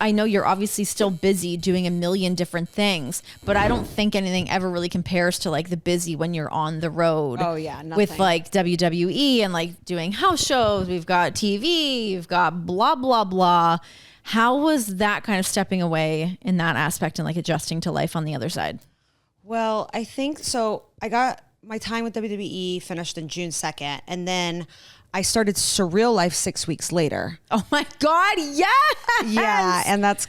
I know you're obviously still busy doing a million different things, but I don't think anything ever really compares to like the busy when you're on the road. Oh yeah, nothing. With like WWE and like doing house shows. We've got TV, you've got blah, blah, blah. How was that kind of stepping away in that aspect and like adjusting to life on the other side? Well, I think so. I got my time with WWE finished in June 2nd, and then I started Surreal Life 6 weeks later. Oh my God, yes! Yeah, and that's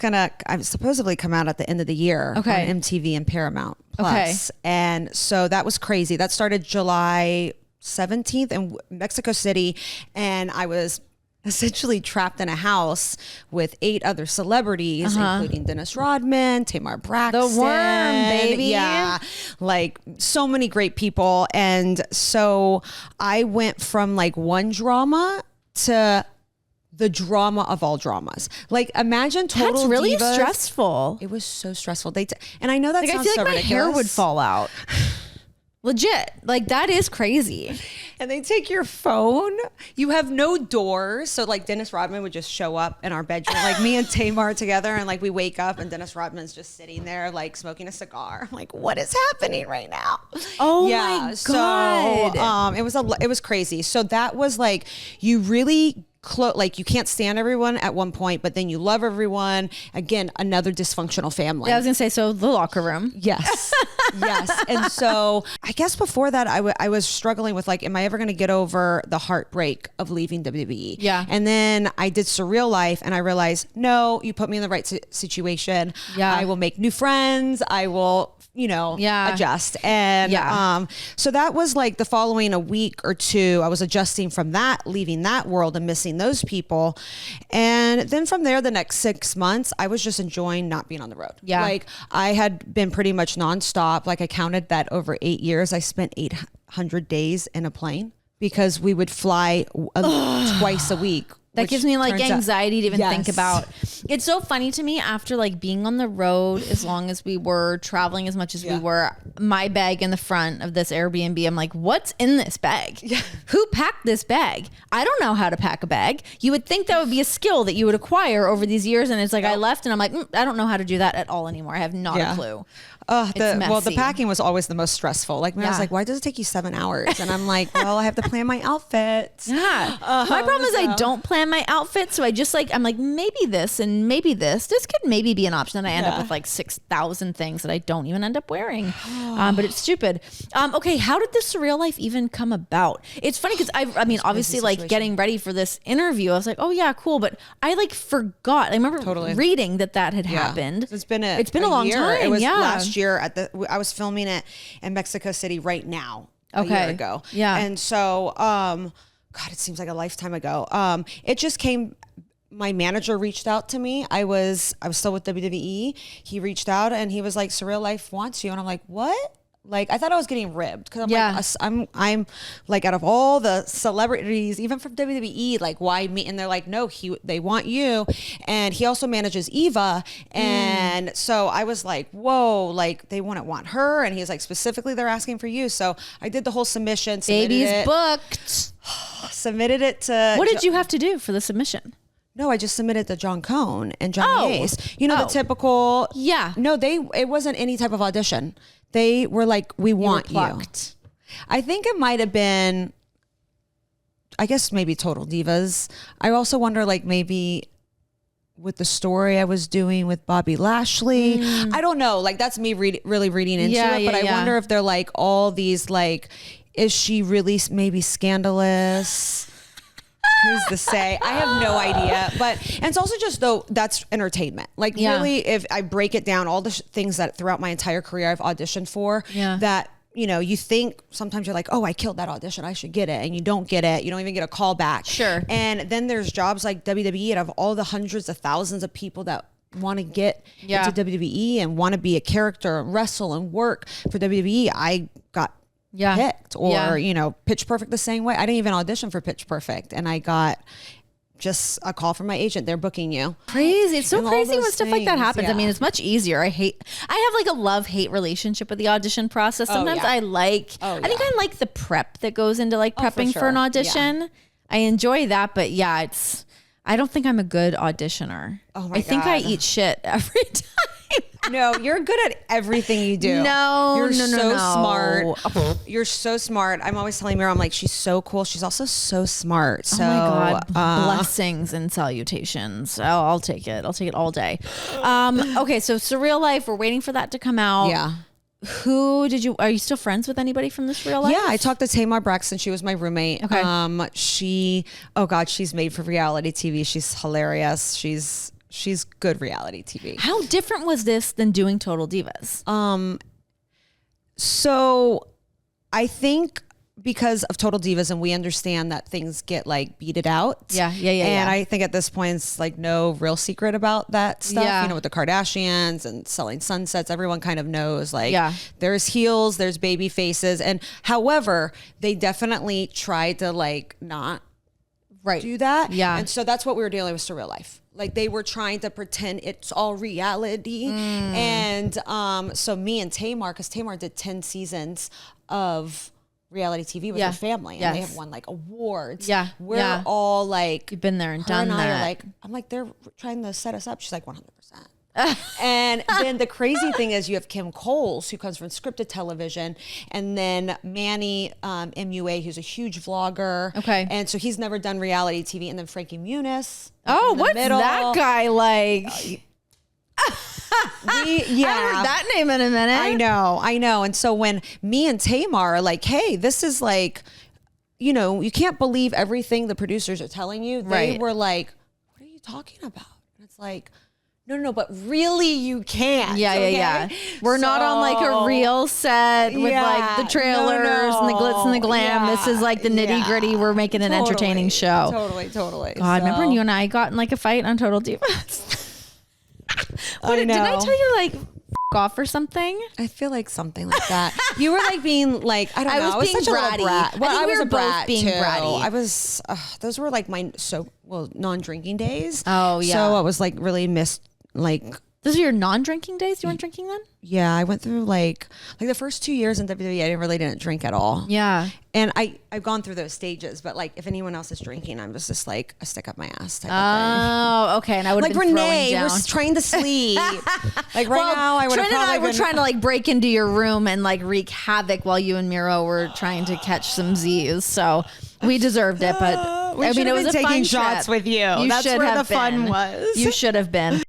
I'm supposedly come out at the end of the year on MTV and Paramount Plus. Okay. And so that was crazy. That started July 17th in Mexico City, and I was essentially trapped in a house with 8 other celebrities, including Dennis Rodman, Tamar Braxton. The Worm, baby. Yeah, like so many great people. And so I went from like one drama to the drama of all dramas. Like imagine Total That's really Divas. Stressful. It was so stressful. And I know that sounds I feel so like my ridiculous. hair would fall out. Legit. Like that is crazy. And they take your phone. You have no doors. So like Dennis Rodman would just show up in our bedroom, like me and Tamar together. And like we wake up and Dennis Rodman's just sitting there like smoking a cigar. I'm like, what is happening right now? Oh my God. So it was crazy. So that was like, you really like you can't stand everyone at one point, but then you love everyone. Again, another dysfunctional family. Yeah, I was gonna say, so the locker room. Yes. Yes. And so I guess before that, I was struggling with like, am I ever going to get over the heartbreak of leaving WWE? Yeah. And then I did Surreal Life and I realized, no, you put me in the right situation. Yeah. I will make new friends. I will, adjust. And so that was like the following a week or two, I was adjusting from that, leaving that world and missing those people. And then from there, the next 6 months, I was just enjoying not being on the road. Yeah. Like I had been pretty much nonstop. Like I counted that over 8 years, I spent 800 days in a plane because we would fly twice a week. That gives me like anxiety to even think about. It's so funny to me after like being on the road as long as we were, traveling as much as we were, my bag in the front of this Airbnb, I'm like, what's in this bag? Yeah. Who packed this bag? I don't know how to pack a bag. You would think that would be a skill that you would acquire over these years. And it's like, I left and I'm like, I don't know how to do that at all anymore. I have not a clue. The packing was always the most stressful. Like when I was like, why does it take you 7 hours? And I'm like, well, I have to plan my outfits. Yeah. My problem is I don't plan my outfits. So I just like, I'm like, maybe this and maybe this. This could maybe be an option. And I end up with like 6,000 things that I don't even end up wearing. But it's stupid. Okay. How did the Surreal Life even come about? It's funny because I mean, obviously like getting ready for this interview, I was like, oh yeah, cool. But I like forgot. I remember reading that had happened. It's been a long year. time. It was last year I was filming it in Mexico City right now a year ago. Yeah. And so, God, it seems like a lifetime ago. It just came, my manager reached out to me. I was still with WWE. He reached out and he was like, Surreal Life wants you. And I'm like, what? Like, I thought I was getting ribbed because I'm like, out of all the celebrities, even from WWE, like, why me? And they're like, no, they want you. And he also manages Eva. And so I was like, whoa, like they wouldn't want her. And he's like, specifically, they're asking for you. So I did the whole submission. Baby's booked. Submitted it to. What did you have to do for the submission? No, I just submitted to John Cone and Johnny Ace. The typical. Yeah. No, it wasn't any type of audition. They were like, we want you. I think it might have been, I guess maybe Total Divas. I also wonder like maybe with the story I was doing with Bobby Lashley. I don't know. Like that's me really reading into it. But I wonder if they're like all these like, is she really maybe scandalous? Who's to say? I have no idea. And it's also just though that's entertainment. Like really, if I break it down, all the things that throughout my entire career I've auditioned for that, you think sometimes you're like, oh, I killed that audition, I should get it. And you don't get it. You don't even get a call back. Sure. And then there's jobs like WWE and of all the hundreds of thousands of people that want to get into WWE and want to be a character and wrestle and work for WWE, I got picked or, Pitch Perfect the same way. I didn't even audition for Pitch Perfect and I got just a call from my agent. They're booking you. Crazy. It's so crazy when stuff like that happens. I mean, it's much easier. I have like a love-hate relationship with the audition process. Sometimes I think I like the prep that goes into like prepping for an audition. I enjoy that, but it's I don't think I'm a good auditioner. Oh my God. I think I eat shit every time. No, you're good at everything you do. You're so smart. You're so smart. I'm always telling Mira, I'm like, she's so cool. She's also so smart. So, oh my God, blessings and salutations. I'll take it. I'll take it all day. Okay, so Surreal Life. We're waiting for that to come out. Yeah. Are you still friends with anybody from the Surreal Life? Yeah, I talked to Tamar Braxton. She was my roommate. Okay. She's made for reality TV. She's hilarious. She's good reality TV. How different was this than doing Total Divas? So I think because of Total Divas and we understand that things get like beated out. Yeah. And I think at this point it's like no real secret about that stuff. Yeah. You know, with the Kardashians and selling sunsets, everyone kind of knows like there's heels, there's baby faces. And however, they definitely tried to like not do that. Yeah. And so that's what we were dealing with Surreal Life. Like they were trying to pretend it's all reality. And so me and Tamar, because Tamar did 10 seasons of reality TV with her family. And they have won like awards. Yeah. We're all like, you've been there and done that. I'm like, they're trying to set us up. She's like 100%. And then the crazy thing is you have Kim Coles, who comes from scripted television, and then Manny MUA, who's a huge vlogger. Okay. And so he's never done reality TV. And then Frankie Muniz. Oh, what's that guy like? I haven't heard that name in a minute. I know. And so when me and Tamar are like, hey, this is like, you know, you can't believe everything the producers are telling you. They were like, what are you talking about? And it's like, no, but really you can't. Yeah. We're not on like a real set with like the trailers and the glitz and the glam. This is like the nitty gritty. We're making an entertaining show. Totally. God, remember when you and I got in like a fight on Total Divas? Didn't I tell you like off or something? I feel like something like that. You were like being like, I don't know. I was being bratty. Well, I was a brat being too. bratty. I was, those were like my non-drinking days. Oh yeah. So I was like really missed like. Those are your non-drinking days? You weren't drinking then? Yeah, I went through like the first 2 years in WWE, I really didn't drink at all. Yeah. And I've gone through those stages, but like if anyone else is drinking, I'm just like a stick up my ass type of thing. Okay. And I would have like been Renee, we're trying to sleep. Like now, I would have probably we're trying to like break into your room and like wreak havoc while you and Miro were trying to catch some Z's. So we deserved it, but I mean, it was a taking fun shots with you. That's where the fun was. You should have been.